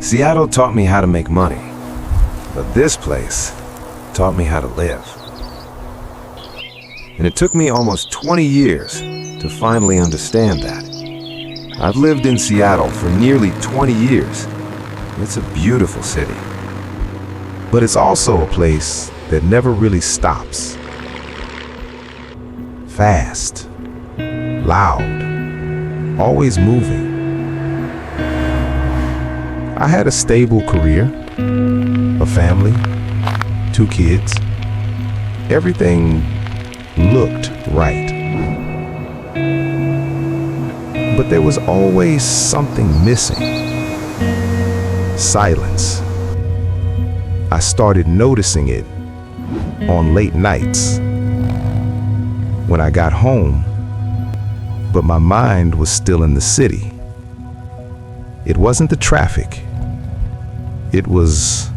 Seattle taught me how to make money, but this place taught me how to live. And it took me almost 20 years to finally understand that. I've lived in Seattle for nearly 20 years. It's a beautiful city. But it's also a place that never really stops. Fast, loud, always moving. I had a stable career, a family, 2 kids. Everything looked right. But there was always something missing. Silence. I started noticing it on late nights when I got home, but my mind was still in the city. It wasn't the traffic. It was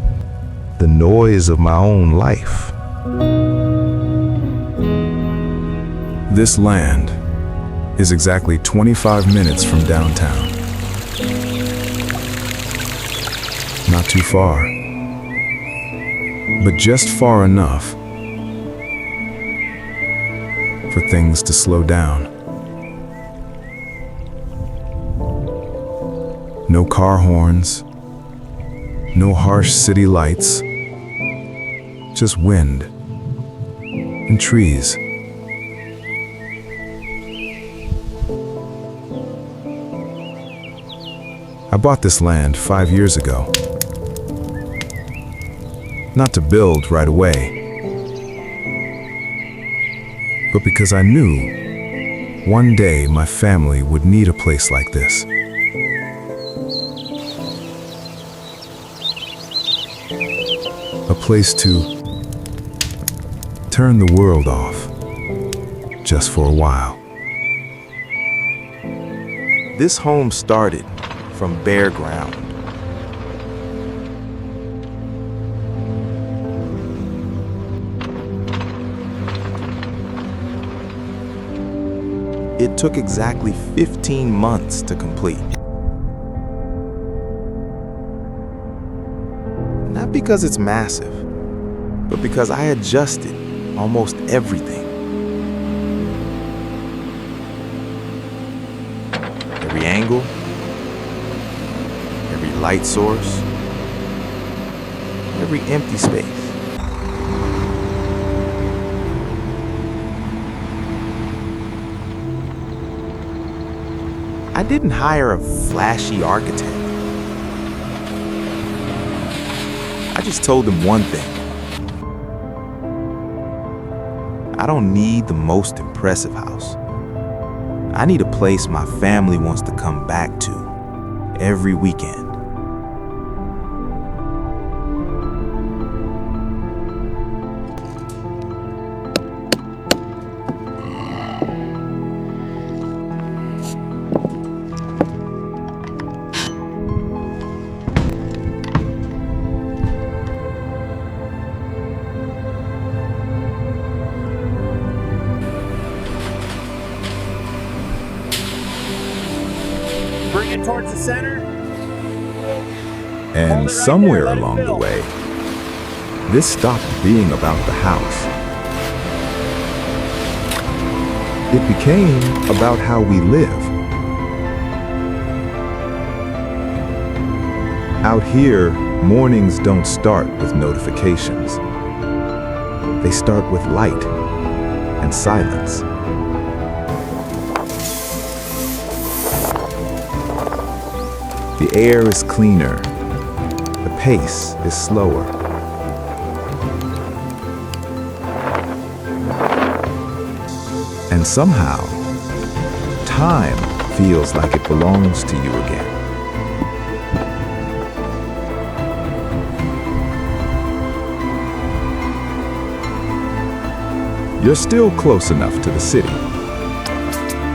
the noise of my own life. This land is exactly 25 minutes from downtown. Not too far, but just far enough for things to slow down. No car horns, no harsh city lights, just wind and trees. I bought this land 5 years ago. Not to build right away, but because I knew one day my family would need a place like this. A place to turn the world off just for a while. This home started from bare ground. It took exactly 15 months to complete. Not because it's massive, but because I adjusted almost everything. Every angle, every light source, every empty space. I didn't hire a flashy architect. I just told them one thing. I don't need the most impressive house. I need a place my family wants to come back to every weekend. Bring it towards the center. And somewhere along the way, this stopped being about the house. It became about how we live. Out here, mornings don't start with notifications. They start with light and silence. The air is cleaner. The pace is slower. And somehow, time feels like it belongs to you again. You're still close enough to the city.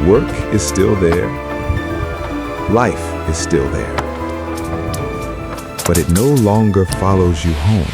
Work is still there. Life is still there. But it no longer follows you home.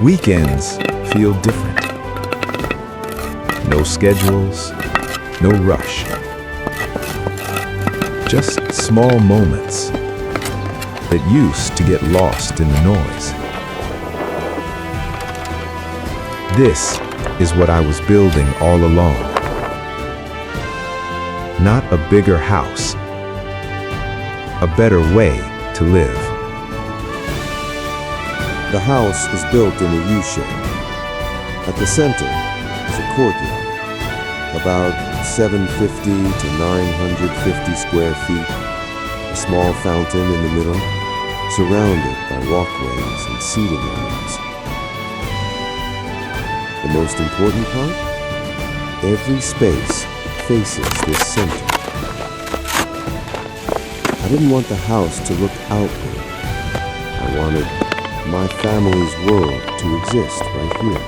Weekends feel different. No schedules, no rush. Just small moments that used to get lost in the noise. This is what I was building all along. Not a bigger house, a better way to live. The house is built in a U-shape. At the center is a courtyard, about 750 to 950 square feet, a small fountain in the middle, surrounded by walkways and seating areas. The most important part? Every space faces this center. I didn't want the house to look outward. I wanted my family's world to exist right here.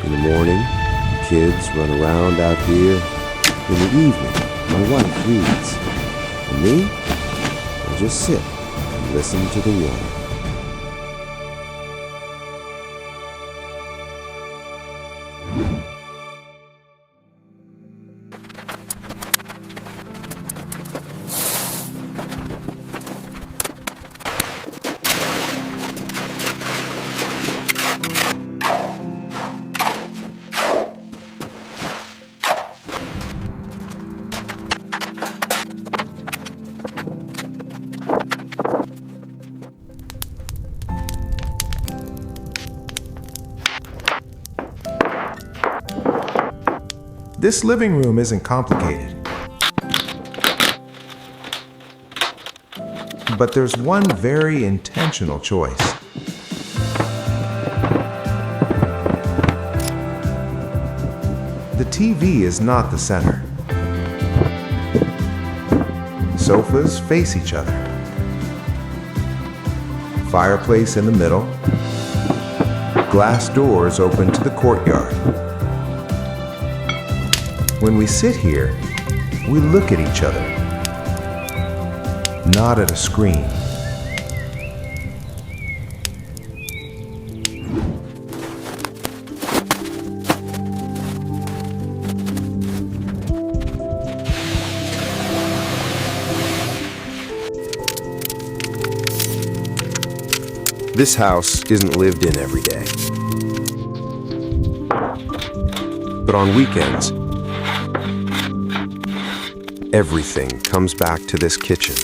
In the morning, the kids run around out here. In the evening, my wife reads. And me, I just sit and listen to the water. This living room isn't complicated. But there's one very intentional choice. The TV is not the center. Sofas face each other. Fireplace in the middle. Glass doors open to the courtyard. When we sit here, we look at each other, not at a screen. This house isn't lived in every day. But on weekends, everything comes back to this kitchen.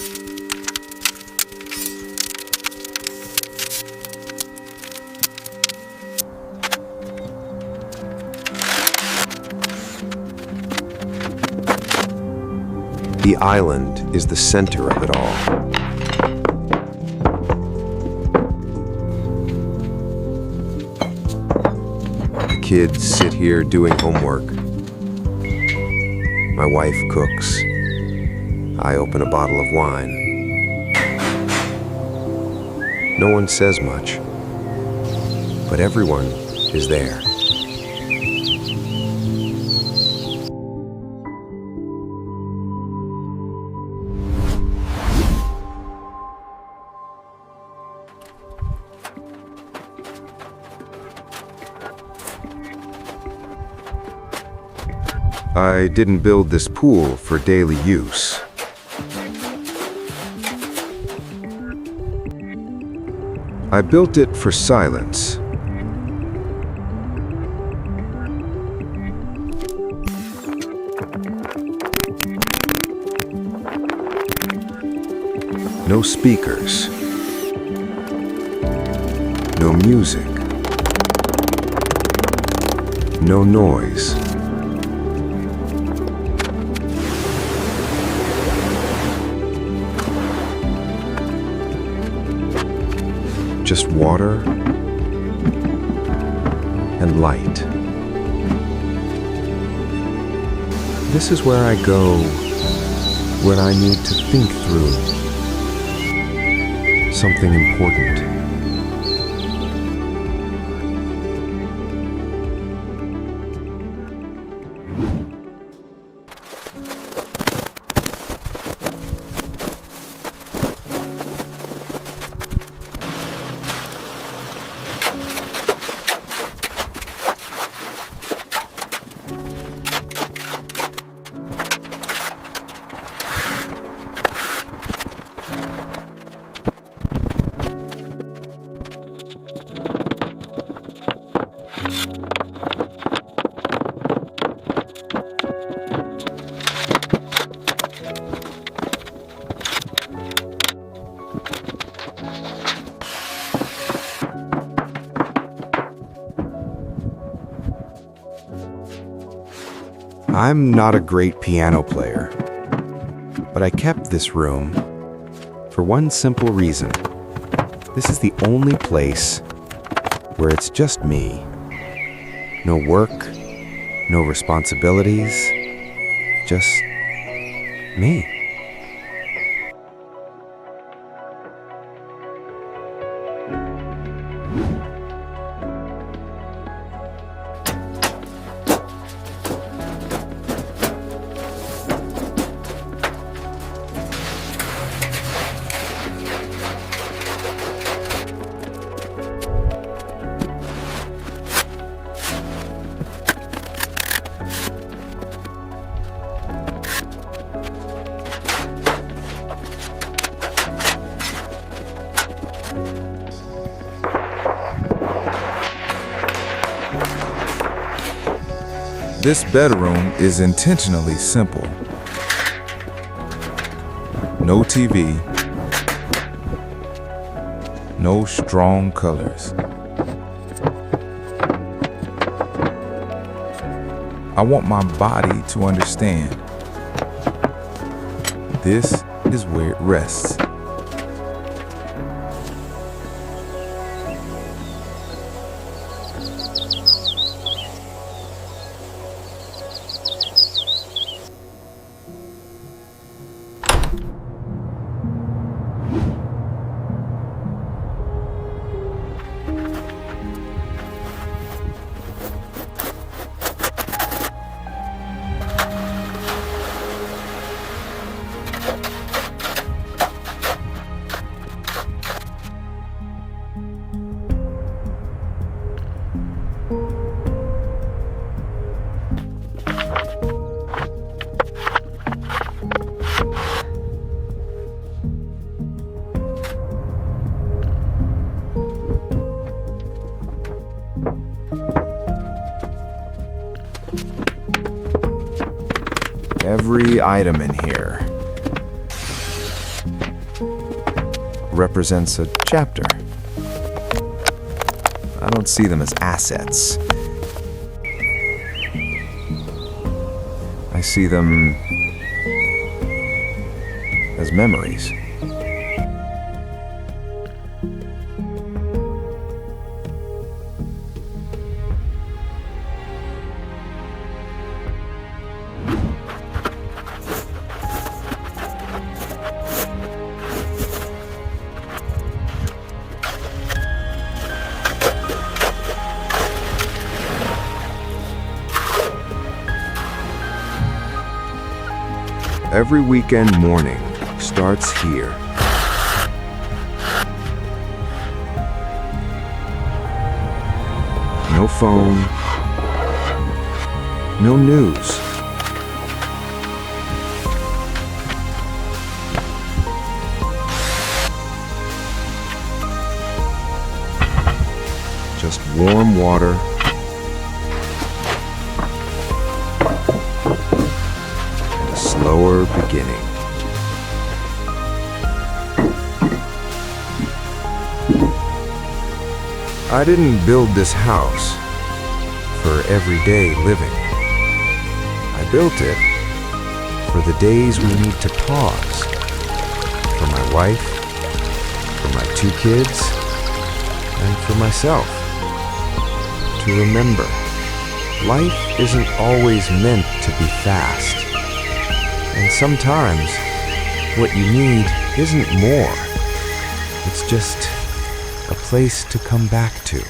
The island is the center of it all. The kids sit here doing homework. My wife cooks. I open a bottle of wine. No one says much, but everyone is there. I didn't build this pool for daily use. I built it for silence. No speakers. No music. No noise. Just water and light. This is where I go when I need to think through something important. I'm not a great piano player, but I kept this room for one simple reason. This is the only place where it's just me. No work, no responsibilities, just me. This bedroom is intentionally simple. No TV, no strong colors. I want my body to understand. This is where it rests. Every item in here represents a chapter. I don't see them as assets. I see them as memories. Every weekend morning starts here. No phone, no news. Just warm water and a slower beginning. I didn't build this house for everyday living. I built it for the days we need to pause. For my wife, for my 2 kids, and for myself. To remember, life isn't always meant to be fast. And sometimes, what you need isn't more. It's just a place to come back to.